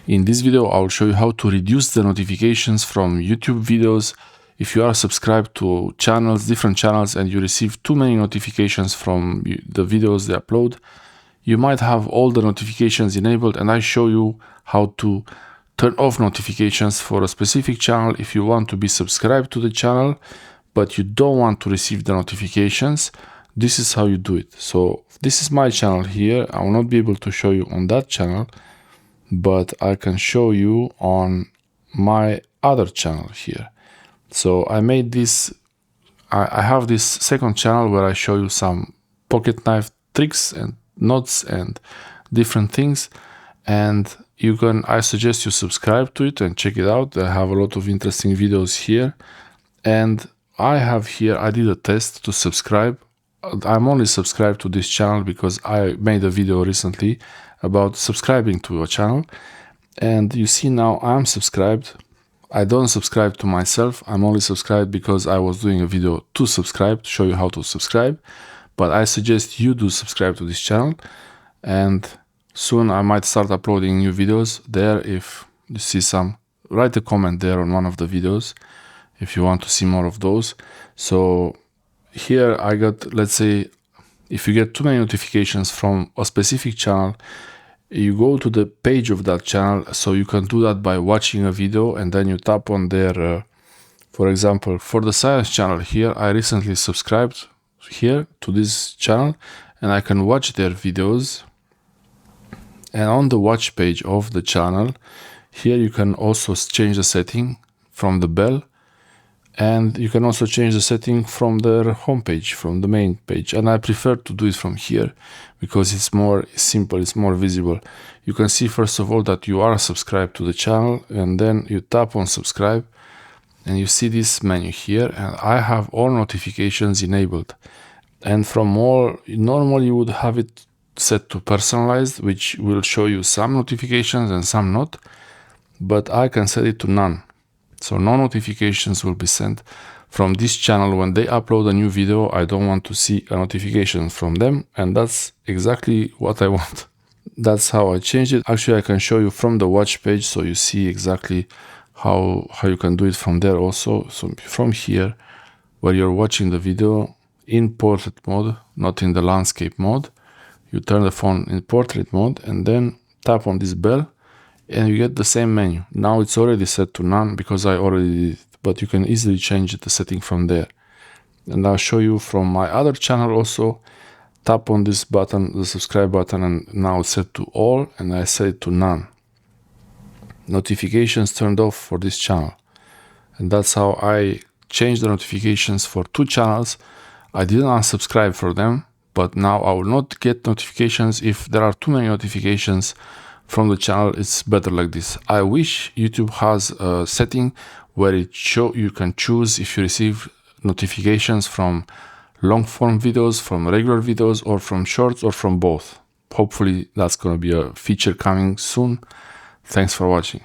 In this video, I will show you how to reduce the notifications from YouTube videos. If you are subscribed to channels, different channels, and you receive too many notifications from the videos they upload, you might have all the notifications enabled, and I show you how to turn off notifications for a specific channel if you want to be subscribed to the channel, but you don't want to receive the notifications. This is how you do it. So this is my channel here. I will not be able to show you on that channel, but I can show you on my other channel here. So I made this, I have this second channel where I show you some pocket knife tricks and knots and different things, and I suggest you subscribe to it and check it out. I have a lot of interesting videos here, and I did a test to subscribe. I'm only subscribed to this channel because I made a video recently about subscribing to a channel, and you see now I'm subscribed. I don't subscribe to myself. I'm only subscribed because I was doing a video to subscribe, to show you how to subscribe. But I suggest you do subscribe to this channel, and soon I might start uploading new videos there. If you see some, write a comment there on one of the videos if you want to see more of those. So here I got, let's say, if you get too many notifications from a specific channel, you go to the page of that channel. So you can do that by watching a video, and then you tap on their, for example, for the science channel here, I recently subscribed here to this channel, and I can watch their videos. And on the watch page of the channel, here you can also change the setting from the bell, and you can also change the setting from their homepage, from the main page. And I prefer to do it from here because it's more simple, it's more visible. You can see first of all that you are subscribed to the channel, and then you tap on subscribe, and you see this menu here, and I have all notifications enabled. And from all, normally you would have it set to personalized, which will show you some notifications and some not, but I can set it to none. So no notifications will be sent from this channel when they upload a new video. I don't want to see a notification from them, and that's exactly what I want. That's how I changed it. Actually, I can show you from the watch page, so you see exactly how you can do it from there also. So from here, where you're watching the video in portrait mode, not in the landscape mode, you turn the phone in portrait mode and then tap on this bell, and you get the same menu. Now it's already set to none because I already did it, but you can easily change the setting from there. And I'll show you from my other channel also. Tap on this button, the subscribe button, and now it's set to all, and I set it to none. Notifications turned off for this channel. And that's how I changed the notifications for two channels. I didn't unsubscribe for them, but now I will not get notifications if there are too many notifications from the channel. It's better like this. I wish YouTube has a setting where you can choose if you receive notifications from long form videos, from regular videos, or from shorts, or from both. Hopefully that's going to be a feature coming soon. Thanks for watching.